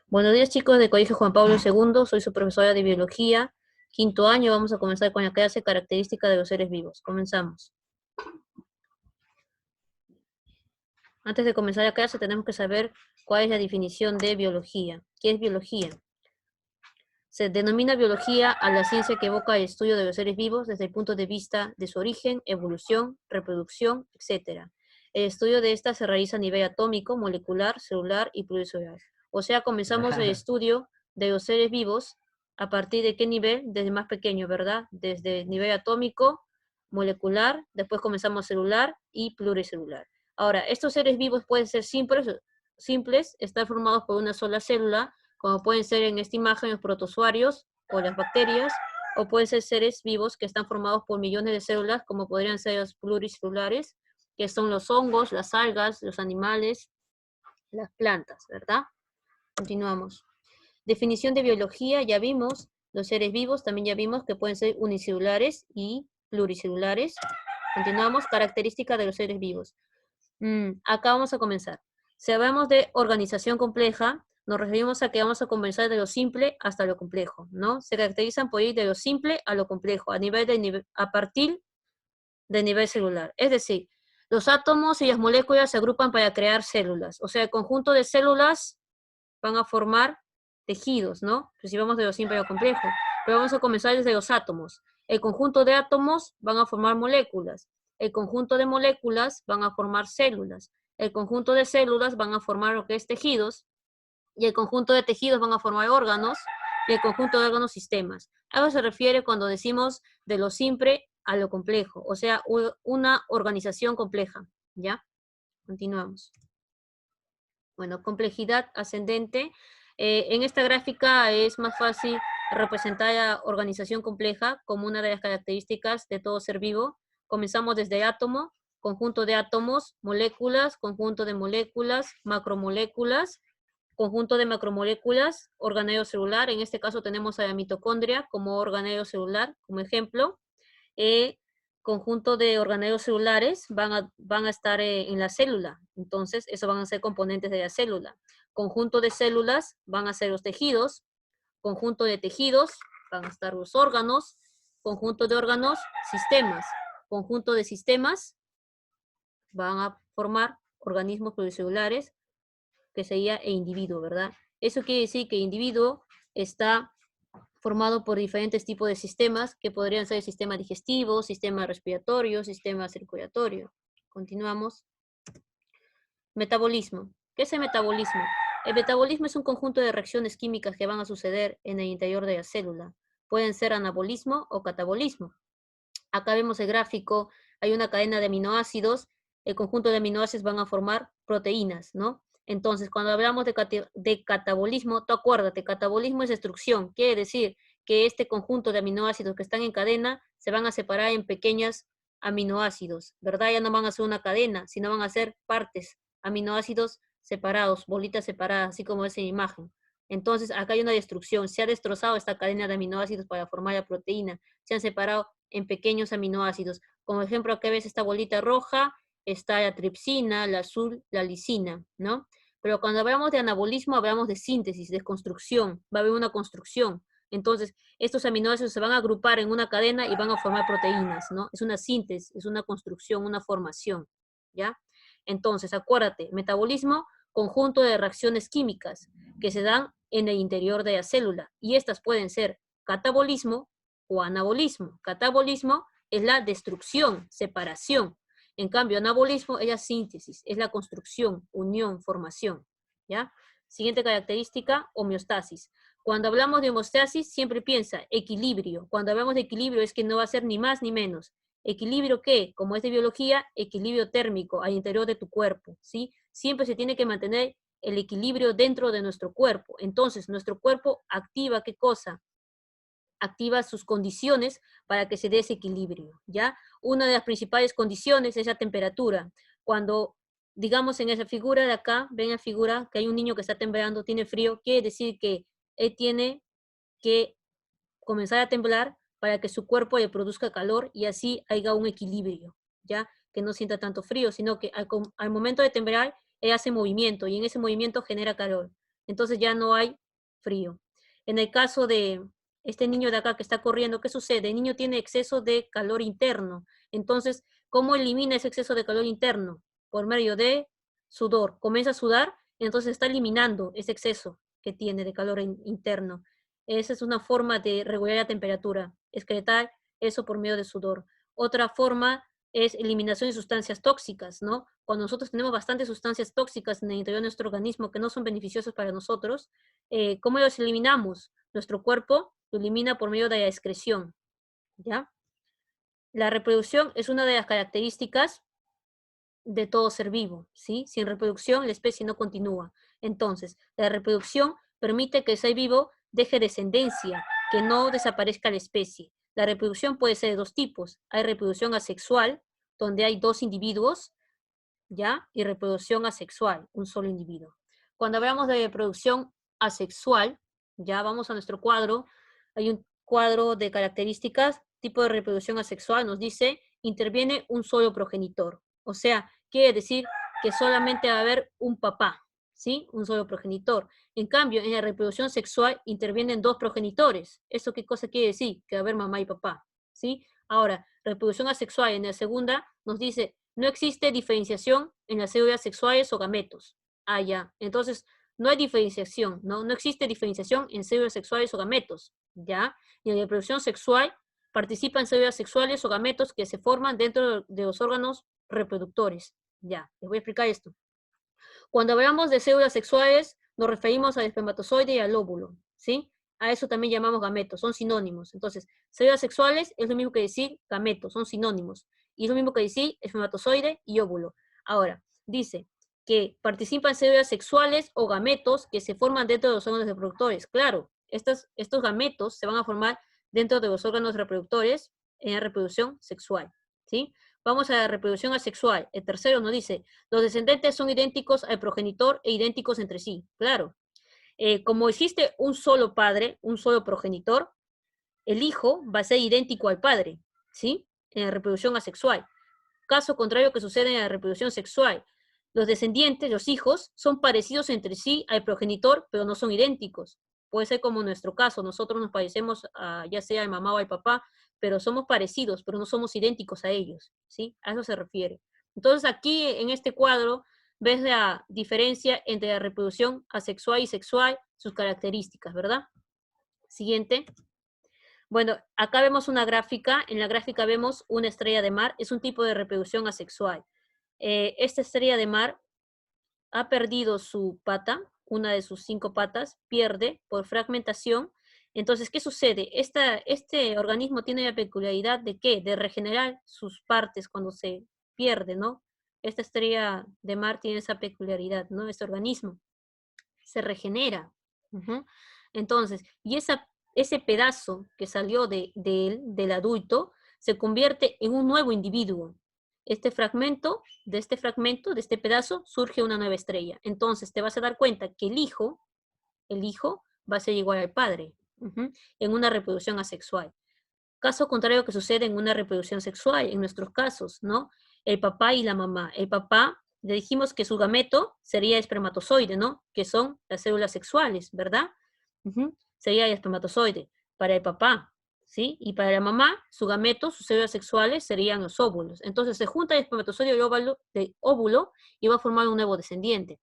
Buenos días, chicos de Colegio Juan Pablo II, soy su profesora de Biología, quinto año. Vamos a comenzar con la clase característica de los seres vivos. Comenzamos. Antes de comenzar la clase tenemos que saber cuál es la definición de biología. ¿Qué es biología? Se denomina biología a la ciencia que evoca el estudio de los seres vivos desde el punto de vista de su origen, evolución, reproducción, etc. El estudio de esta se realiza a nivel atómico, molecular, celular y pluricelular. O sea, comenzamos el estudio de los seres vivos a partir de qué nivel, desde más pequeño, ¿verdad? Desde el nivel atómico, molecular, después comenzamos celular y pluricelular. Ahora, estos seres vivos pueden ser simples, están formados por una sola célula, como pueden ser en esta imagen los protozoarios o las bacterias, o pueden ser seres vivos que están formados por millones de células, como podrían ser los pluricelulares, que son los hongos, las algas, los animales, las plantas, ¿verdad? Continuamos. Definición de biología, ya vimos, los seres vivos también ya vimos que pueden ser unicelulares y pluricelulares. Continuamos, características de los seres vivos. Acá vamos a comenzar. Si hablamos de organización compleja, nos referimos a que vamos a comenzar de lo simple hasta lo complejo, ¿no? Se caracterizan por ir de lo simple a lo complejo, a partir del nivel celular. Es decir, los átomos y las moléculas se agrupan para crear células. O sea, el conjunto de células van a formar tejidos, ¿no? Pues si vamos de lo simple a lo complejo. Pero vamos a comenzar desde los átomos. El conjunto de átomos van a formar moléculas. El conjunto de moléculas van a formar células. El conjunto de células van a formar lo que es tejidos. Y el conjunto de tejidos van a formar órganos. Y el conjunto de órganos sistemas. A eso se refiere cuando decimos de lo simple a lo complejo. O sea, una organización compleja. ¿Ya? Continuamos. Bueno, complejidad ascendente. En esta gráfica es más fácil representar la organización compleja como una de las características de todo ser vivo. Comenzamos desde átomo, conjunto de átomos, moléculas, conjunto de moléculas, macromoléculas, conjunto de macromoléculas, organelo celular. En este caso tenemos a la mitocondria como organelo celular, como ejemplo. Conjunto de organelos celulares van a estar en la célula. Entonces, eso van a ser componentes de la célula. Conjunto de células van a ser los tejidos. Conjunto de tejidos van a estar los órganos. Conjunto de órganos, sistemas. Conjunto de sistemas van a formar organismos pluricelulares, que sería el individuo, ¿verdad? Eso quiere decir que el individuo está formado por diferentes tipos de sistemas, que podrían ser sistema digestivo, sistema respiratorio, sistema circulatorio. Continuamos. Metabolismo. ¿Qué es el metabolismo? El metabolismo es un conjunto de reacciones químicas que van a suceder en el interior de la célula. Pueden ser anabolismo o catabolismo. Acá vemos el gráfico, hay una cadena de aminoácidos, el conjunto de aminoácidos van a formar proteínas, ¿no? Entonces, cuando hablamos de catabolismo, tú acuérdate, catabolismo es destrucción, quiere decir que este conjunto de aminoácidos que están en cadena se van a separar en pequeños aminoácidos, ¿verdad? Ya no van a ser una cadena, sino van a ser partes, aminoácidos separados, bolitas separadas, así como es en imagen. Entonces, acá hay una destrucción, se ha destrozado esta cadena de aminoácidos para formar la proteína, se han separado en pequeños aminoácidos. Como ejemplo, acá ves esta bolita roja, está la tripsina, la azul, la lisina, ¿no? Pero cuando hablamos de anabolismo, hablamos de síntesis, de construcción, va a haber una construcción. Entonces, estos aminoácidos se van a agrupar en una cadena y van a formar proteínas, ¿no? Es una síntesis, es una construcción, una formación, ¿ya? Entonces, acuérdate, metabolismo, conjunto de reacciones químicas que se dan en el interior de la célula, y estas pueden ser catabolismo o anabolismo. Catabolismo es la destrucción, separación. En cambio, anabolismo es la síntesis, es la construcción, unión, formación. ¿Ya? Siguiente característica, homeostasis. Cuando hablamos de homeostasis, siempre piensa equilibrio. Cuando hablamos de equilibrio es que no va a ser ni más ni menos. ¿Equilibrio qué? Como es de biología, equilibrio térmico al interior de tu cuerpo, ¿sí? Siempre se tiene que mantener el equilibrio dentro de nuestro cuerpo. Entonces, nuestro cuerpo activa ¿qué cosa? Activa sus condiciones para que se dé ese equilibrio, ¿ya? Una de las principales condiciones es la temperatura. Cuando, digamos, en esa figura de acá, ven la figura que hay un niño que está temblando, tiene frío, quiere decir que él tiene que comenzar a temblar para que su cuerpo le produzca calor y así haya un equilibrio, ¿ya? Que no sienta tanto frío, sino que al momento de temblar, él hace movimiento y en ese movimiento genera calor. entonces ya no hay frío. En el caso de este niño de acá que está corriendo, ¿qué sucede? El niño tiene exceso de calor interno. Entonces, ¿cómo elimina ese exceso de calor interno? Por medio de sudor. Comienza a sudar, entonces está eliminando ese exceso que tiene de calor interno. Esa es una forma de regular la temperatura, excretar eso por medio de sudor. Otra forma es eliminación de sustancias tóxicas, ¿no? Cuando nosotros tenemos bastantes sustancias tóxicas en el interior de nuestro organismo que no son beneficiosas para nosotros, ¿cómo los eliminamos? Nuestro cuerpo lo elimina por medio de la excreción, ¿ya? La reproducción es una de las características de todo ser vivo, ¿sí? Sin reproducción la especie no continúa. Entonces, la reproducción permite que el ser vivo deje descendencia, que no desaparezca la especie. La reproducción puede ser de dos tipos. Hay reproducción asexual, donde hay dos individuos, ¿ya? Y reproducción asexual, un solo individuo. Cuando hablamos de reproducción asexual, ya vamos a nuestro cuadro, hay un cuadro de características, tipo de reproducción asexual, nos dice, interviene un solo progenitor. O sea, quiere decir que solamente va a haber un papá, ¿sí? Un solo progenitor. En cambio, en la reproducción sexual intervienen dos progenitores. ¿Eso qué cosa quiere decir? Que va a haber mamá y papá, ¿sí? Ahora, reproducción asexual en la segunda nos dice, no existe diferenciación en las células sexuales o gametos. Ah, ya. Entonces, no hay diferenciación, ¿no? No existe diferenciación en células sexuales o gametos, ¿ya? Y en la reproducción sexual participan células sexuales o gametos que se forman dentro de los órganos reproductores. Ya, les voy a explicar esto. Cuando hablamos de células sexuales, nos referimos al espermatozoide y al óvulo, ¿sí? A eso también llamamos gametos, son sinónimos. Entonces, células sexuales es lo mismo que decir gametos, son sinónimos. Y es lo mismo que decir espermatozoide y óvulo. Ahora, dice que participan células sexuales o gametos que se forman dentro de los órganos reproductores. Claro, estos gametos se van a formar dentro de los órganos reproductores en la reproducción sexual, ¿sí? Vamos a la reproducción asexual. El tercero nos dice, los descendentes son idénticos al progenitor e idénticos entre sí. Claro, como existe un solo padre, un solo progenitor, el hijo va a ser idéntico al padre, ¿sí? En la reproducción asexual. Caso contrario que sucede en la reproducción sexual. Los descendientes, los hijos, son parecidos entre sí al progenitor, pero no son idénticos. Puede ser como en nuestro caso, nosotros nos parecemos ya sea al mamá o al papá, pero somos parecidos, pero no somos idénticos a ellos, ¿sí? A eso se refiere. Entonces aquí en este cuadro ves la diferencia entre la reproducción asexual y sexual, sus características, ¿verdad? Siguiente. Bueno, acá vemos una gráfica, en la gráfica vemos una estrella de mar, es un tipo de reproducción asexual. Esta estrella de mar ha perdido su pata, una de sus 5 patas, pierde por fragmentación. Entonces, ¿qué sucede? Este organismo tiene la peculiaridad de ¿qué? De regenerar sus partes cuando se pierde, ¿no? Esta estrella de mar tiene esa peculiaridad, ¿no? Este organismo se regenera. Entonces, y ese pedazo que salió de él, del adulto, se convierte en un nuevo individuo. Este fragmento, de este pedazo, surge una nueva estrella. Entonces, te vas a dar cuenta que el hijo va a ser igual al padre, en una reproducción asexual. Caso contrario que sucede en una reproducción sexual, en nuestros casos, ¿no? El papá y la mamá. El papá, le dijimos que su gameto sería espermatozoide, ¿no? Que son las células sexuales, ¿verdad? Sería el espermatozoide para el papá, ¿sí? Y para la mamá, su gameto, sus células sexuales serían los óvulos. Entonces se junta el espermatozoide y el óvulo y va a formar un nuevo descendiente,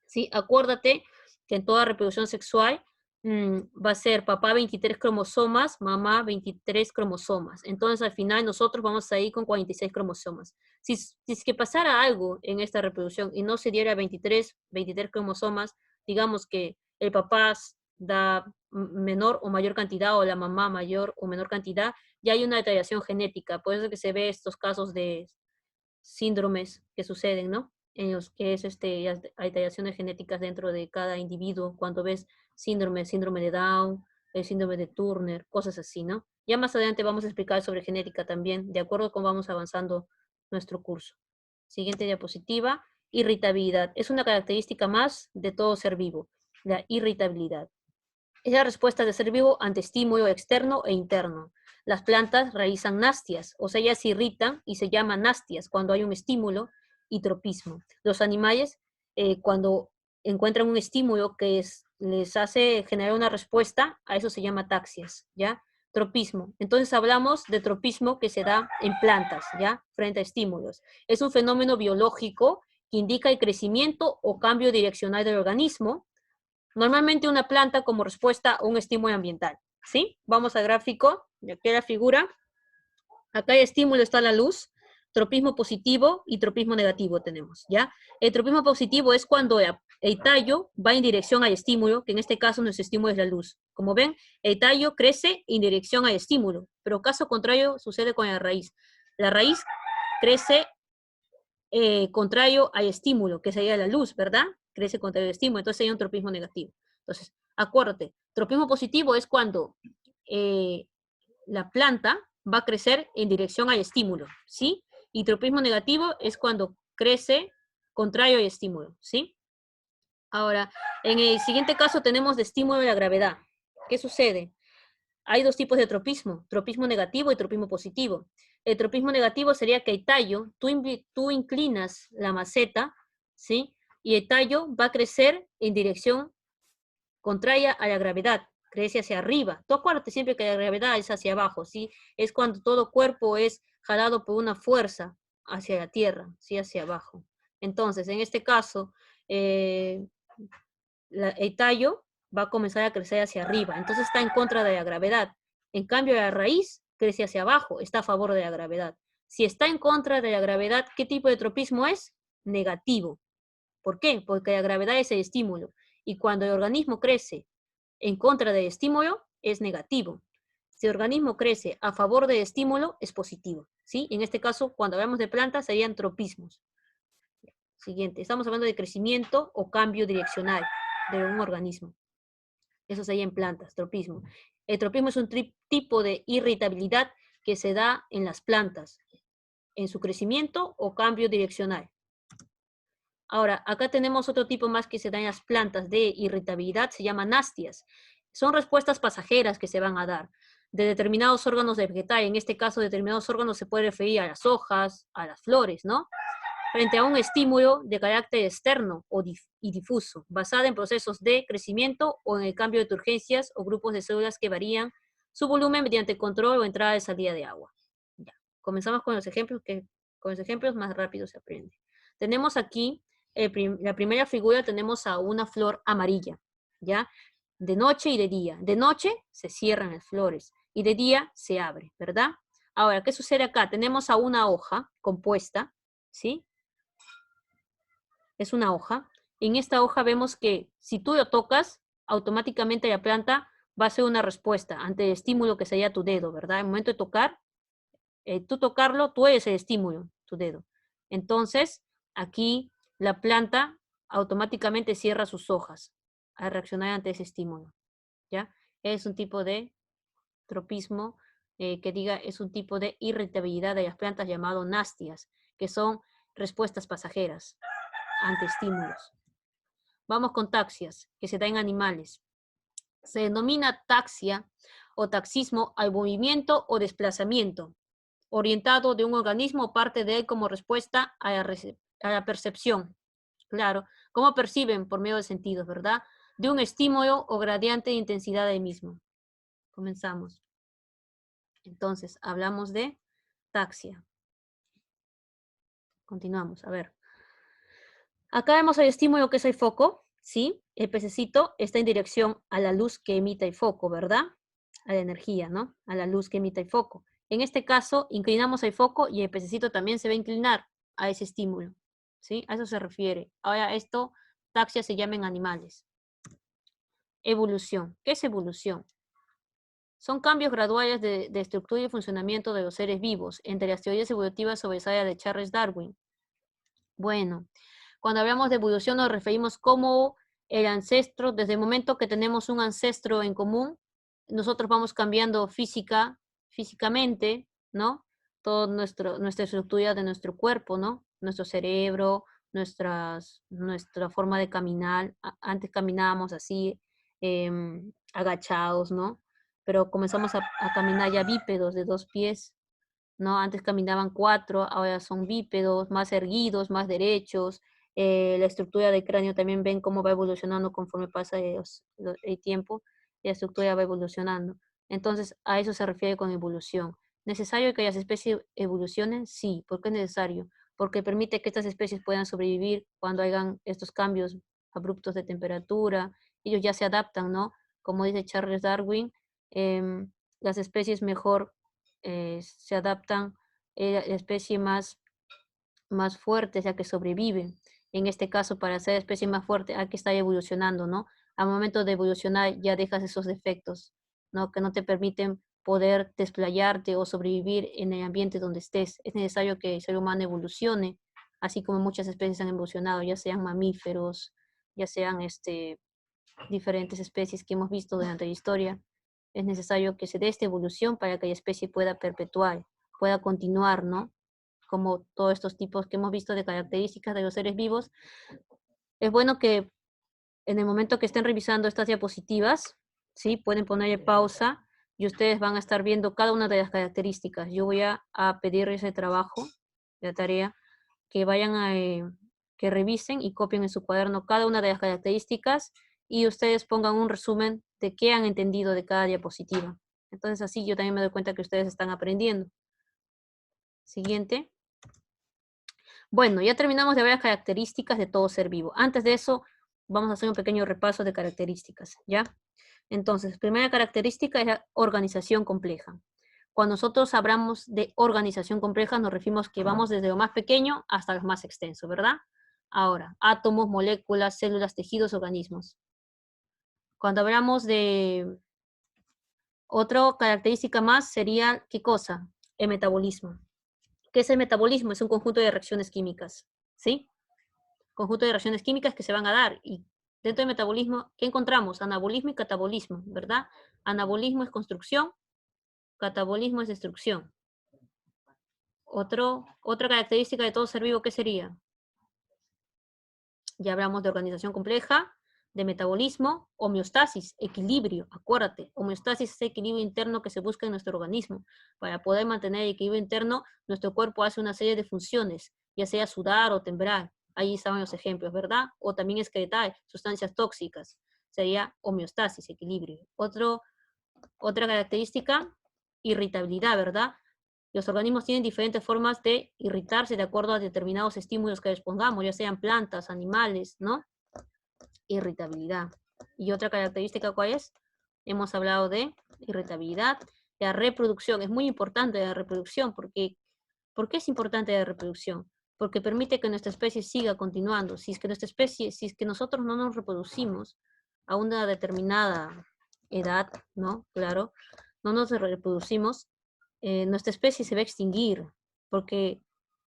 ¿sí? Acuérdate que en toda reproducción sexual va a ser papá 23 cromosomas, mamá 23 cromosomas. Entonces al final nosotros vamos a ir con 46 cromosomas. Si es que pasara algo en esta reproducción y no se diera 23 cromosomas, digamos que el papá da menor o mayor cantidad o la mamá mayor o menor cantidad, ya hay una alteración genética. Por eso que se ve estos casos de síndromes que suceden, ¿no? En los que es alteraciones genéticas dentro de cada individuo, cuando ves síndrome de Down, el síndrome de Turner, cosas así, ¿no? Ya más adelante vamos a explicar sobre genética también, de acuerdo con vamos avanzando nuestro curso. Siguiente diapositiva, irritabilidad. Es una característica más de todo ser vivo, la irritabilidad. Es la respuesta del ser vivo ante estímulo externo e interno. Las plantas realizan nastias, o sea, ellas se irritan y se llaman nastias cuando hay un estímulo y tropismo. Los animales, cuando encuentran un estímulo que les hace generar una respuesta, a eso se llama taxias, ¿ya? Tropismo. Entonces hablamos de tropismo que se da en plantas, ¿ya? Frente a estímulos. Es un fenómeno biológico que indica el crecimiento o cambio direccional del organismo, normalmente una planta como respuesta a un estímulo ambiental, ¿sí? Vamos al gráfico, de aquí la figura. Acá hay estímulo, está la luz, tropismo positivo y tropismo negativo tenemos, ¿ya? El tropismo positivo es cuando el tallo va en dirección al estímulo, que en este caso nuestro estímulo es la luz. Como ven, el tallo crece en dirección al estímulo, pero caso contrario sucede con la raíz. La raíz crece contrario al estímulo, que sería la luz, ¿verdad? Crece contrario al estímulo, entonces sería un tropismo negativo. Entonces, acuérdate, tropismo positivo es cuando la planta va a crecer en dirección al estímulo, ¿sí? Y tropismo negativo es cuando crece contrario al estímulo, ¿sí? Ahora, en el siguiente caso tenemos de estímulo de la gravedad. ¿Qué sucede? Hay dos tipos de tropismo negativo y tropismo positivo. El tropismo negativo sería que el tallo, tú inclinas la maceta, ¿sí? Y el tallo va a crecer en dirección contraria a la gravedad, crece hacia arriba. Tú acuérdate siempre que la gravedad es hacia abajo, ¿sí? Es cuando todo cuerpo es jalado por una fuerza hacia la tierra, ¿sí? Hacia abajo. Entonces, en este caso, eh, el tallo va a comenzar a crecer hacia arriba, entonces está en contra de la gravedad. En cambio, la raíz crece hacia abajo, está a favor de la gravedad. Si está en contra de la gravedad, ¿qué tipo de tropismo es? Negativo. ¿Por qué? Porque la gravedad es el estímulo. Y cuando el organismo crece en contra del estímulo, es negativo. Si el organismo crece a favor del estímulo, es positivo. ¿Sí? En este caso, cuando hablamos de plantas, serían tropismos. Siguiente, estamos hablando de crecimiento o cambio direccional de un organismo. Eso sería en plantas, tropismo. El tropismo es un tipo de irritabilidad que se da en las plantas, en su crecimiento o cambio direccional. Ahora, acá tenemos otro tipo más que se da en las plantas de irritabilidad, se llaman astias. Son respuestas pasajeras que se van a dar de determinados órganos de vegetal. En este caso, determinados órganos se puede referir a las hojas, a las flores, ¿no? Frente a un estímulo de carácter externo y difuso, basada en procesos de crecimiento o en el cambio de turgencias o grupos de células que varían su volumen mediante control o entrada y salida de agua. Ya. Comenzamos con los ejemplos, que con los ejemplos más rápido se aprende. Tenemos aquí, la primera figura, tenemos a una flor amarilla, ¿ya? De noche y de día. De noche se cierran las flores y de día se abre, ¿verdad? Ahora, ¿qué sucede acá? Tenemos a una hoja compuesta, ¿sí? Es una hoja. En esta hoja vemos que si tú lo tocas, automáticamente la planta va a hacer una respuesta ante el estímulo que sería tu dedo, ¿verdad? En el momento de tocar, tú tocarlo, tú eres el estímulo, tu dedo. Entonces, aquí la planta automáticamente cierra sus hojas al reaccionar ante ese estímulo, ¿ya? Es un tipo de tropismo, que diga, es un tipo de irritabilidad de las plantas llamado nastias, que son respuestas pasajeras ante estímulos. Vamos con taxias, que se da en animales. Se denomina taxia o taxismo al movimiento o desplazamiento, orientado de un organismo o parte de él como respuesta a la percepción. Claro, ¿cómo perciben? Por medio de sentidos, ¿verdad? De un estímulo o gradiente de intensidad del mismo. Comenzamos. Entonces, hablamos de taxia. Continuamos, a ver. Acá vemos el estímulo que es el foco, ¿sí? El pececito está en dirección a la luz que emite el foco, ¿verdad? A la energía, ¿no? A la luz que emite el foco. En este caso, inclinamos el foco y el pececito también se va a inclinar a ese estímulo, ¿sí? A eso se refiere. Ahora, esto, taxia se llama en animales. Evolución. ¿Qué es evolución? Son cambios graduales de estructura y funcionamiento de los seres vivos. Entre las teorías evolutivas sobresale de Charles Darwin. Bueno, cuando hablamos de evolución nos referimos como el ancestro, desde el momento que tenemos un ancestro en común, nosotros vamos cambiando físicamente, ¿no? Toda nuestra estructura de nuestro cuerpo, ¿no? Nuestro cerebro, nuestra forma de caminar. Antes caminábamos así, agachados, ¿no? Pero comenzamos a caminar ya bípedos de 2 pies, ¿no? Antes caminaban 4, ahora son bípedos, más erguidos, más derechos, La estructura del cráneo también ven cómo va evolucionando conforme pasa el tiempo, y la estructura va evolucionando. Entonces, a eso se refiere con evolución. ¿Necesario que las especies evolucionen? Sí. ¿Por qué es necesario? Porque permite que estas especies puedan sobrevivir cuando hayan estos cambios abruptos de temperatura. Ellos ya se adaptan, ¿no? Como dice Charles Darwin, las especies mejor se adaptan, la especie más fuerte es la que sobrevive. En este caso, para ser especie más fuerte, hay que estar evolucionando, ¿no? Al momento de evolucionar ya dejas esos defectos, ¿no? Que no te permiten poder desplayarte o sobrevivir en el ambiente donde estés. Es necesario que el ser humano evolucione, así como muchas especies han evolucionado, ya sean mamíferos, ya sean diferentes especies que hemos visto durante la historia. Es necesario que se dé esta evolución para que la especie pueda perpetuar, pueda continuar, ¿no? Como todos estos tipos que hemos visto de características de los seres vivos. Es bueno que en el momento que estén revisando estas diapositivas, ¿sí? Pueden ponerle pausa y ustedes van a estar viendo cada una de las características. Yo voy a pedir ese trabajo, la tarea, que vayan que revisen y copien en su cuaderno cada una de las características y ustedes pongan un resumen de qué han entendido de cada diapositiva. Entonces así yo también me doy cuenta que ustedes están aprendiendo. Siguiente. Bueno, ya terminamos de ver las características de todo ser vivo. Antes de eso, vamos a hacer un pequeño repaso de características, ¿ya? Entonces, primera característica es la organización compleja. Cuando nosotros hablamos de organización compleja, nos referimos que vamos desde lo más pequeño hasta lo más extenso, ¿verdad? Ahora, átomos, moléculas, células, tejidos, organismos. Cuando hablamos de otra característica más sería, ¿qué cosa? El metabolismo. ¿Qué es el metabolismo? Es un conjunto de reacciones químicas, ¿sí? Conjunto de reacciones químicas que se van a dar. Y dentro del metabolismo, ¿qué encontramos? Anabolismo y catabolismo, ¿verdad? Anabolismo es construcción, catabolismo es destrucción. Otra característica de todo ser vivo, ¿qué sería? Ya hablamos de organización compleja, de metabolismo, homeostasis, equilibrio, acuérdate, homeostasis es el equilibrio interno que se busca en nuestro organismo. Para poder mantener el equilibrio interno, nuestro cuerpo hace una serie de funciones, ya sea sudar o temblar. Ahí estaban los ejemplos, ¿verdad? O también excretar sustancias tóxicas. Sería homeostasis, equilibrio. Otra característica, irritabilidad, ¿verdad? Los organismos tienen diferentes formas de irritarse de acuerdo a determinados estímulos que les pongamos, ya sean plantas, animales, ¿no? Irritabilidad. Y otra característica, ¿cuál es? Hemos hablado de irritabilidad. La reproducción, es muy importante la reproducción, porque ¿por qué es importante la reproducción? Porque permite que nuestra especie siga continuando. Si es que nuestra especie, si es que nosotros no nos reproducimos a una determinada edad, ¿no? Claro, no nos reproducimos, nuestra especie se va a extinguir, porque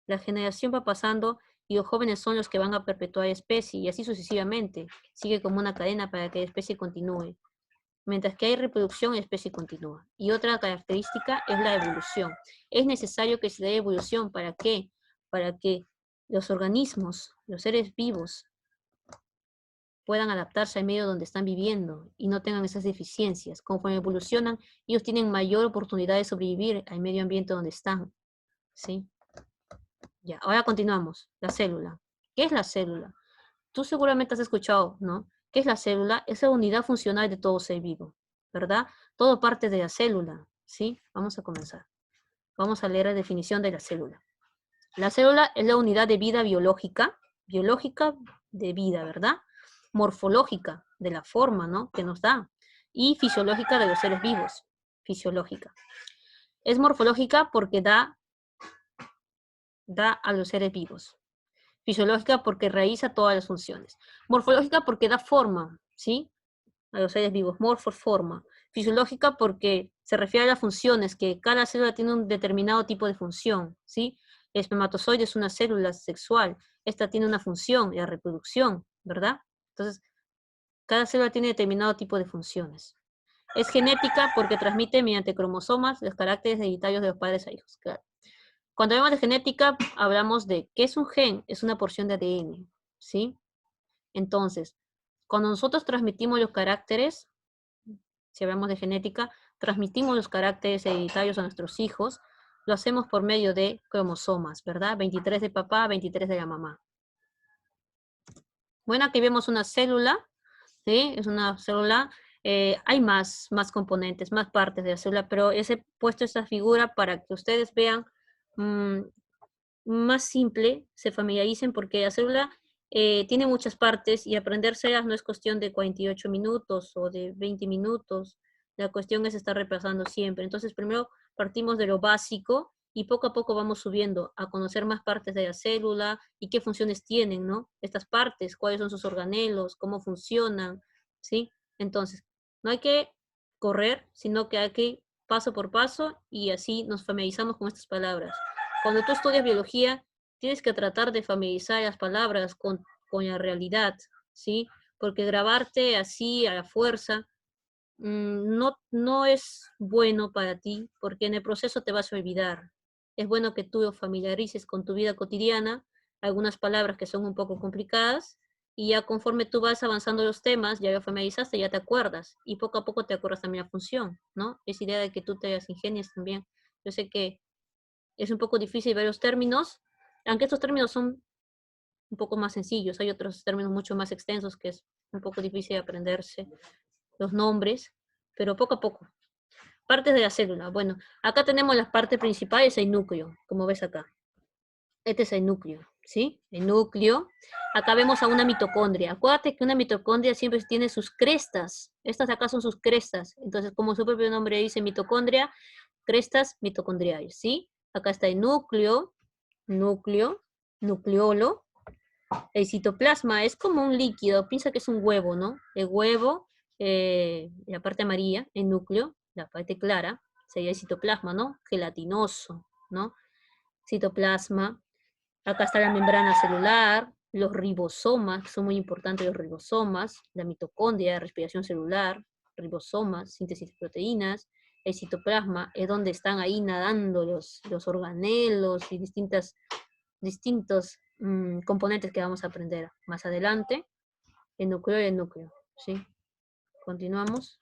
la generación va pasando y los jóvenes son los que van a perpetuar la especie y así sucesivamente. Sigue como una cadena para que la especie continúe. Mientras que hay reproducción, la especie continúa. Y otra característica es la evolución. Es necesario que se dé evolución. ¿Para qué? Para que los organismos, los seres vivos, puedan adaptarse al medio donde están viviendo y no tengan esas deficiencias. Conforme evolucionan, ellos tienen mayor oportunidad de sobrevivir al medio ambiente donde están. ¿Sí? Ya, ahora continuamos. La célula. ¿Qué es la célula? Tú seguramente has escuchado, ¿no? ¿Qué es la célula? Es la unidad funcional de todo ser vivo, ¿verdad? Todo parte de la célula, ¿sí? Vamos a comenzar. Vamos a leer la definición de la célula. La célula es la unidad de vida biológica de vida, ¿verdad? Morfológica, de la forma, ¿no? Que nos da. Y fisiológica de los seres vivos, fisiológica. Es morfológica porque da a los seres vivos. Fisiológica porque realiza todas las funciones. Morfológica porque da forma, ¿sí? A los seres vivos, forma. Fisiológica porque se refiere a las funciones, que cada célula tiene un determinado tipo de función, ¿sí? El espermatozoide es una célula sexual, esta tiene una función, la reproducción, ¿verdad? Entonces, cada célula tiene determinado tipo de funciones. Es genética porque transmite mediante cromosomas los caracteres hereditarios de los padres a hijos, claro. Cuando hablamos de genética, hablamos de ¿qué es un gen? Es una porción de ADN, ¿sí? Entonces, cuando nosotros transmitimos los caracteres, si hablamos de genética, transmitimos los caracteres hereditarios a nuestros hijos, lo hacemos por medio de cromosomas, ¿verdad? 23 de papá, 23 de la mamá. Bueno, aquí vemos una célula, ¿sí? Es una célula, hay más componentes, más partes de la célula, pero he puesto esta figura para que ustedes vean mm, más simple, se familiaricen, porque la célula tiene muchas partes y aprendérselas no es cuestión de 48 minutos o de 20 minutos, la cuestión es estar repasando siempre. Entonces, primero partimos de lo básico y poco a poco vamos subiendo a conocer más partes de la célula y qué funciones tienen, ¿no? Estas partes, cuáles son sus organelos, cómo funcionan, ¿sí? Entonces, no hay que correr, sino que hay que ir paso por paso y así nos familiarizamos con estas palabras. Cuando tú estudias biología, tienes que tratar de familiarizar las palabras con la realidad, ¿sí? Porque grabarte así a la fuerza no es bueno para ti, porque en el proceso te vas a olvidar. Es bueno que tú familiarices con tu vida cotidiana algunas palabras que son un poco complicadas, y ya conforme tú vas avanzando los temas, ya lo familiarizaste, ya te acuerdas, y poco a poco te acuerdas también la función, ¿no? Es idea de que tú te las ingenies también. Yo sé que es un poco difícil ver los términos, aunque estos términos son un poco más sencillos, hay otros términos mucho más extensos que es un poco difícil aprenderse los nombres, pero poco a poco. Partes de la célula. Bueno, acá tenemos las partes principales, el núcleo, como ves acá. Este es el núcleo, ¿sí? El núcleo. Acá vemos a una mitocondria. Acuérdate que una mitocondria siempre tiene sus crestas. Estas acá son sus crestas. Entonces, como su propio nombre dice, mitocondria, crestas mitocondriales, ¿sí? Acá está el núcleo, nucleolo. El citoplasma es como un líquido, piensa que es un huevo, ¿no? El huevo, la parte amarilla, el núcleo, la parte clara, sería el citoplasma, ¿no? Gelatinoso, ¿no? Citoplasma. Acá está la membrana celular, los ribosomas, que son muy importantes los ribosomas, la mitocondria, respiración celular, ribosomas, síntesis de proteínas, el citoplasma es donde están ahí nadando los organelos y distintos componentes que vamos a aprender más adelante, el núcleo y el núcleo, ¿sí? Continuamos.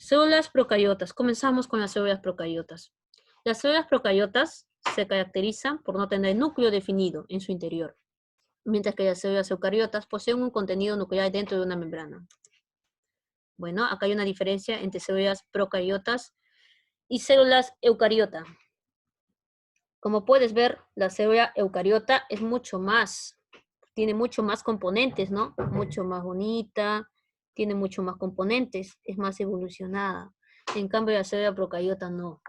Células procariotas. Comenzamos con las células procariotas. Las células procariotas se caracterizan por no tener núcleo definido en su interior, mientras que las células eucariotas poseen un contenido nuclear dentro de una membrana. Bueno, acá hay una diferencia entre células procariotas y células eucariota. Como puedes ver, la célula eucariota es mucho más, tiene mucho más componentes, ¿no? Mucho más bonita, tiene mucho más componentes, es más evolucionada. En cambio, la célula procariota no.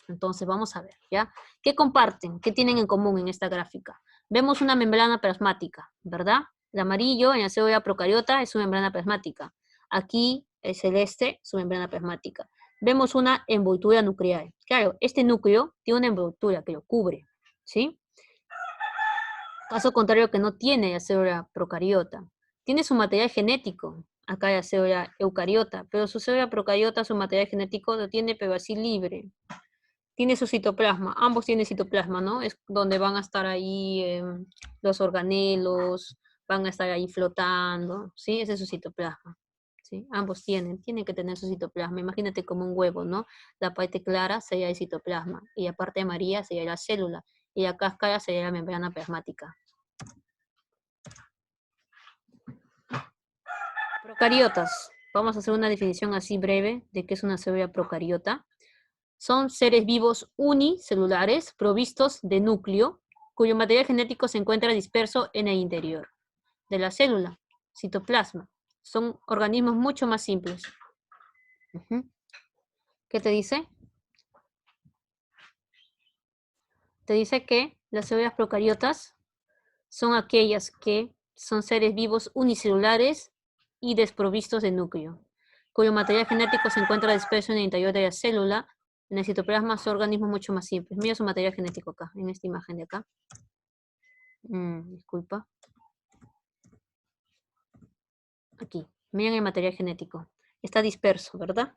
Entonces, vamos a ver, ¿ya? ¿Qué comparten? ¿Qué tienen en común en esta gráfica? Vemos una membrana plasmática, ¿verdad? El amarillo en la célula procariota es su membrana plasmática. Aquí, el celeste, su membrana plasmática. Vemos una envoltura nuclear. Claro, este núcleo tiene una envoltura que lo cubre, ¿sí? Caso contrario que no tiene la célula procariota. Tiene su material genético, acá la célula eucariota, pero su célula procariota, su material genético lo tiene, pero así libre. Tiene su citoplasma, ambos tienen citoplasma, ¿no? Es donde van a estar ahí los organelos, van a estar ahí flotando, ¿sí? Ese es su citoplasma, ¿sí? Ambos tienen que tener su citoplasma. Imagínate como un huevo, ¿no? La parte clara sería el citoplasma, y la parte amarilla sería la célula, y la cáscara sería la membrana plasmática. Procariotas. Vamos a hacer una definición así breve de qué es una célula procariota. Son seres vivos unicelulares provistos de núcleo, cuyo material genético se encuentra disperso en el interior de la célula, citoplasma. Son organismos mucho más simples. ¿Qué te dice? Te dice que las células procariotas son aquellas que son seres vivos unicelulares y desprovistos de núcleo, cuyo material genético se encuentra disperso en el interior de la célula. En el citoplasma son organismos mucho más simples. Mira su material genético acá, en esta imagen de acá. Disculpa. Aquí, miren el material genético. Está disperso, ¿verdad?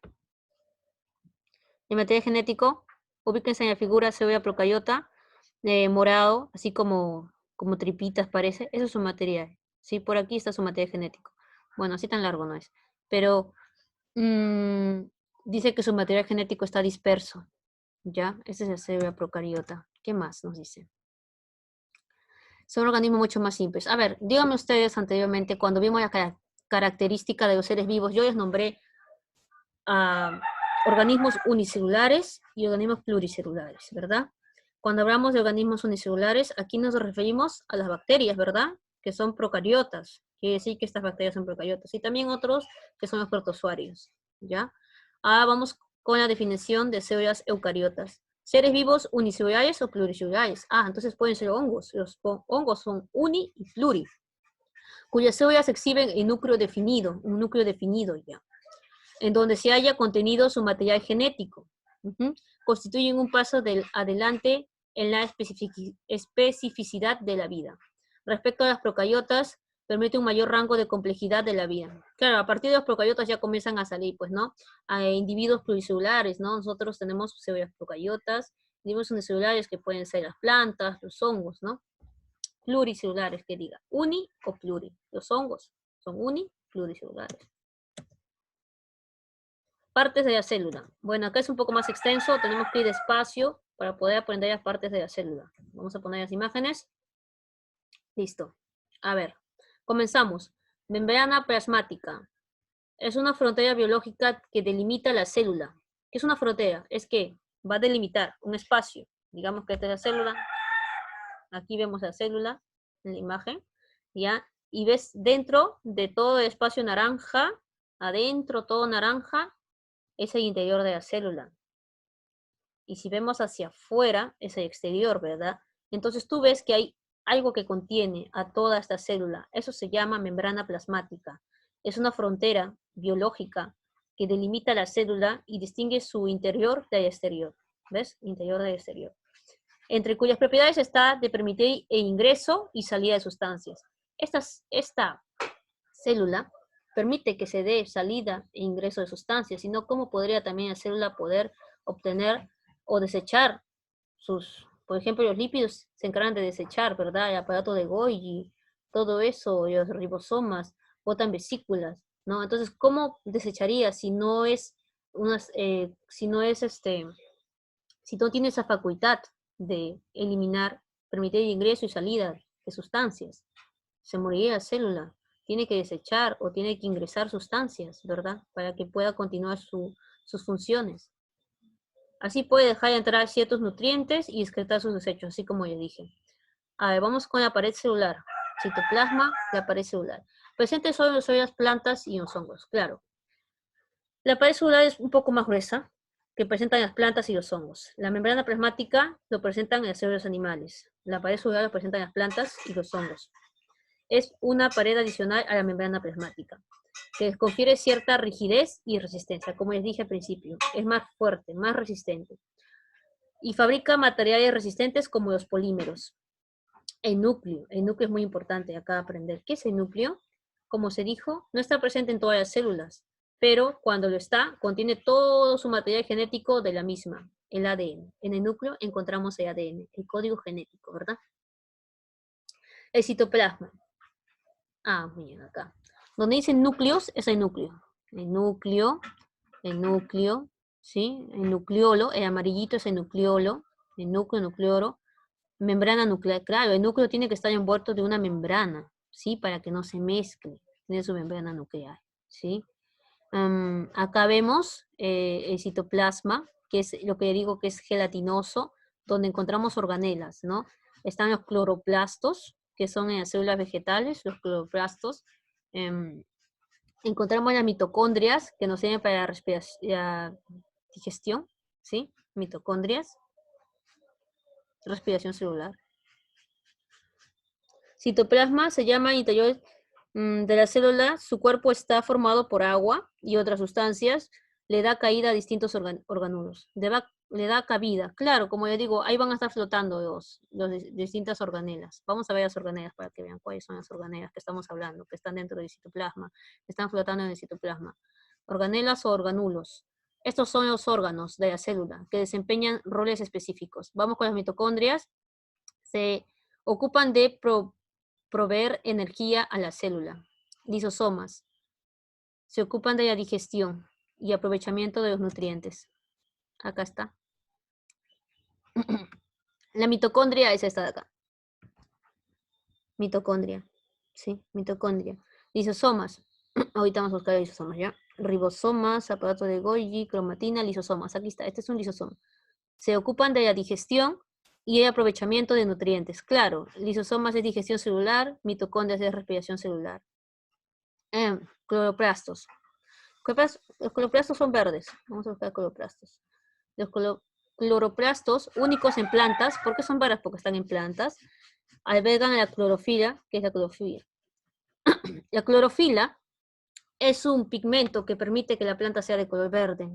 El material genético, ubíquense en la figura célula procariota, morado, así como tripitas parece. Eso es su material. ¿Sí? Por aquí está su material genético. Bueno, así tan largo no es. Pero dice que su material genético está disperso. ¿Ya? Esa es la célula procariota. ¿Qué más nos dice? Son organismos mucho más simples. A ver, díganme ustedes anteriormente, cuando vimos la característica de los seres vivos, yo les nombré a organismos unicelulares y organismos pluricelulares, ¿verdad? Cuando hablamos de organismos unicelulares, aquí nos referimos a las bacterias, ¿verdad? Que son procariotas. Quiere decir que estas bacterias son procariotas. Y también otros que son los protozoarios, ¿ya? Ahora vamos con la definición de células eucariotas. ¿Seres vivos unicelulares o pluricelulares? Ah, entonces pueden ser hongos. Los hongos son uni y pluri, cuyas células exhiben el núcleo definido, un núcleo definido ya, en donde se haya contenido su material genético. Constituyen un paso adelante en la especificidad de la vida. Respecto a las procariotas, permite un mayor rango de complejidad de la vida. Claro, a partir de los procariotas ya comienzan a salir, pues, ¿no? A individuos pluricelulares, ¿no? Nosotros tenemos células procariotas, individuos unicelulares que pueden ser las plantas, los hongos, ¿no? Pluricelulares, que diga, uni o pluri. Los hongos son uni, pluricelulares. Partes de la célula. Bueno, acá es un poco más extenso, tenemos que ir despacio para poder aprender las partes de la célula. Vamos a poner las imágenes. Listo. A ver, comenzamos. Membrana plasmática. Es una frontera biológica que delimita la célula. ¿Qué es una frontera? Es que va a delimitar un espacio. Digamos que esta es la célula. Aquí vemos la célula en la imagen. ¿Ya? Y ves dentro de todo el espacio naranja, adentro todo naranja, es el interior de la célula. Y si vemos hacia afuera, es el exterior, ¿verdad? Entonces tú ves que hay algo que contiene a toda esta célula. Eso se llama membrana plasmática. Es una frontera biológica que delimita la célula y distingue su interior del exterior. ¿Ves? Interior del exterior. Entre cuyas propiedades está de permitir el ingreso y salida de sustancias. Esta célula permite que se dé salida e ingreso de sustancias, sino cómo podría también la célula poder obtener o desechar por ejemplo, los lípidos se encargan de desechar, ¿verdad? El aparato de Golgi, todo eso, y los ribosomas, botan vesículas, ¿no? Entonces, ¿cómo desecharía si no es si no tiene esa facultad de eliminar, permitir el ingreso y salida de sustancias? Se moriría la célula. Tiene que desechar o tiene que ingresar sustancias, ¿verdad? Para que pueda continuar sus funciones. Así puede dejar entrar ciertos nutrientes y excretar sus desechos, así como ya dije. A ver, vamos con la pared celular. Citoplasma, la pared celular. Presente solo en las plantas y en los hongos, claro. La pared celular es un poco más gruesa, que presentan las plantas y los hongos. La membrana plasmática lo presentan en las células animales. La pared celular lo presentan las plantas y los hongos. Es una pared adicional a la membrana plasmática, que les confiere cierta rigidez y resistencia, como les dije al principio. Es más fuerte, más resistente. Y fabrica materiales resistentes como los polímeros. El núcleo es muy importante acá aprender. ¿Qué es el núcleo? Como se dijo, no está presente en todas las células, pero cuando lo está, contiene todo su material genético de la misma, el ADN. En el núcleo encontramos el ADN, el código genético, ¿verdad? El citoplasma. Ah, miren acá. Donde dicen núcleos, es el núcleo. El núcleo, ¿sí? El nucleolo, el amarillito es el nucleolo, el núcleo, nucleolo. Membrana nuclear, claro, el núcleo tiene que estar envuelto de una membrana, ¿sí? Para que no se mezcle, tiene su membrana nuclear, ¿sí? Acá vemos el citoplasma, que es lo que digo que es gelatinoso, donde encontramos organelas, ¿no? Están los cloroplastos, que son en las células vegetales, los cloroplastos. Encontramos las mitocondrias, que nos sirven para la digestión, ¿sí? Mitocondrias, respiración celular. Citoplasma se llama interior de la célula. Su cuerpo está formado por agua y otras sustancias. Le da caída a distintos organulos. Le da cabida. Claro, como ya digo, ahí van a estar flotando los distintas organelas. Vamos a ver las organelas para que vean cuáles son las organelas que estamos hablando, que están dentro del citoplasma, que están flotando en el citoplasma. Organelas o organulos. Estos son los órganos de la célula que desempeñan roles específicos. Vamos con las mitocondrias. Se ocupan de proveer energía a la célula. Lisosomas. Se ocupan de la digestión y aprovechamiento de los nutrientes. Acá está. La mitocondria es esta de acá. Mitocondria. Sí, mitocondria. Lisosomas. Ahorita vamos a buscar lisosomas, ¿ya? Ribosomas, aparato de Golgi, cromatina, lisosomas. Aquí está, este es un lisosoma. Se ocupan de la digestión y el aprovechamiento de nutrientes. Claro, lisosomas es digestión celular, mitocondrias es respiración celular. Cloroplastos. Los cloroplastos son verdes. Vamos a buscar cloroplastos. Los cloroplastos únicos en plantas. ¿Por qué son verdes? Porque están en plantas. Albergan la clorofila, que es la clorofila. La clorofila es un pigmento que permite que la planta sea de color verde.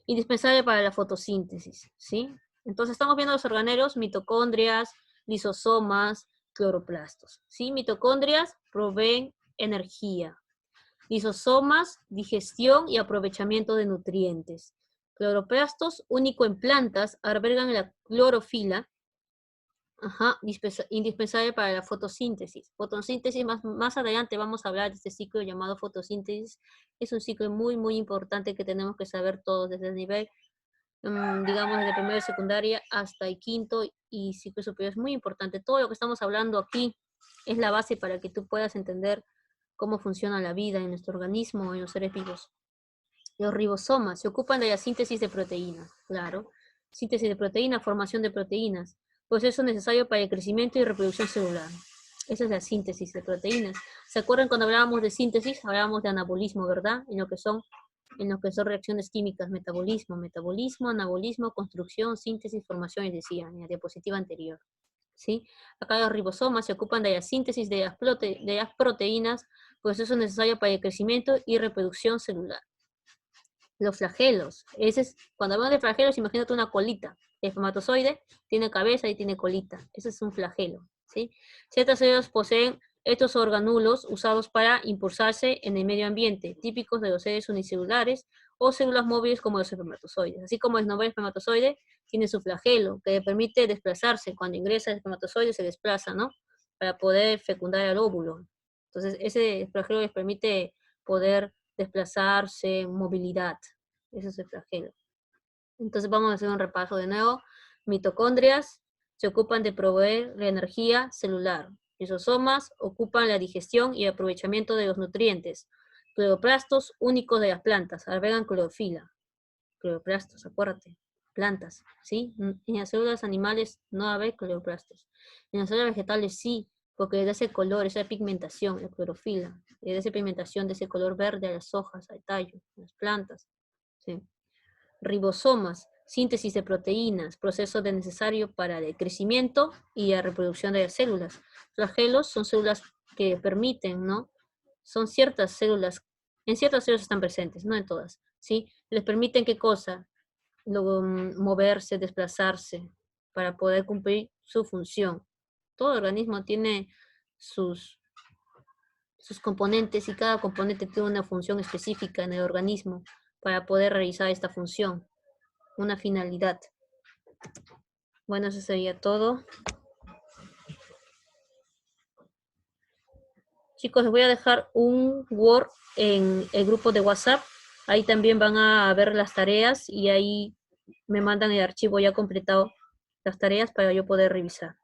Indispensable para la fotosíntesis, ¿sí? Entonces estamos viendo los organelos, mitocondrias, lisosomas, cloroplastos, ¿sí? Mitocondrias proveen energía. Lisosomas, digestión y aprovechamiento de nutrientes. Cloroplastos, único en plantas, albergan la clorofila, indispensable para la fotosíntesis. Fotosíntesis, más adelante vamos a hablar de este ciclo llamado fotosíntesis. Es un ciclo muy, muy importante que tenemos que saber todos desde el nivel, digamos, desde primero y secundaria hasta el quinto y ciclo superior. Es muy importante. Todo lo que estamos hablando aquí es la base para que tú puedas entender cómo funciona la vida en nuestro organismo, en los seres vivos. Los ribosomas se ocupan de la síntesis de proteínas, claro. Síntesis de proteínas, formación de proteínas. Proceso necesario para el crecimiento y reproducción celular. Esa es la síntesis de proteínas. ¿Se acuerdan cuando hablábamos de síntesis? Hablábamos de anabolismo, ¿verdad? En lo que son reacciones químicas, metabolismo, anabolismo, construcción, síntesis, formación, y decía en la diapositiva anterior. ¿Sí? Acá los ribosomas se ocupan de la síntesis de las proteínas, proceso necesario para el crecimiento y reproducción celular. Los flagelos. Cuando hablamos de flagelos, imagínate una colita. El espermatozoide tiene cabeza y tiene colita. Ese es un flagelo, ¿sí? Ciertas células poseen estos organulos usados para impulsarse en el medio ambiente, típicos de los seres unicelulares o células móviles como los espermatozoides. Así como el novel espermatozoide tiene su flagelo, que le permite desplazarse. Cuando ingresa el espermatozoide se desplaza, ¿no? Para poder fecundar el óvulo. Entonces, ese flagelo les permite poder desplazarse, movilidad. Eso es el flagelo. Entonces vamos a hacer un repaso de nuevo. Mitocondrias se ocupan de proveer la energía celular. Lisosomas ocupan la digestión y aprovechamiento de los nutrientes. Cloroplastos únicos de las plantas, albergan clorofila. Cloroplastos, acuérdate. Plantas, ¿sí? En las células animales no hay cloroplastos. En las células vegetales sí, porque le da ese color, esa pigmentación, la clorofila. Le da esa pigmentación de ese color verde a las hojas, al tallo, a las plantas. ¿Sí? Ribosomas, síntesis de proteínas, proceso necesario para el crecimiento y la reproducción de las células. Flagelos son células que permiten, ¿no? Son ciertas células, en ciertas células están presentes, no en todas, ¿sí? Les permiten ¿qué cosa? Luego, moverse, desplazarse, para poder cumplir su función. Todo organismo tiene sus componentes y cada componente tiene una función específica en el organismo para poder realizar esta función, una finalidad. Bueno, eso sería todo. Chicos, les voy a dejar un Word en el grupo de WhatsApp. Ahí también van a ver las tareas y ahí me mandan el archivo ya completado, las tareas para yo poder revisar.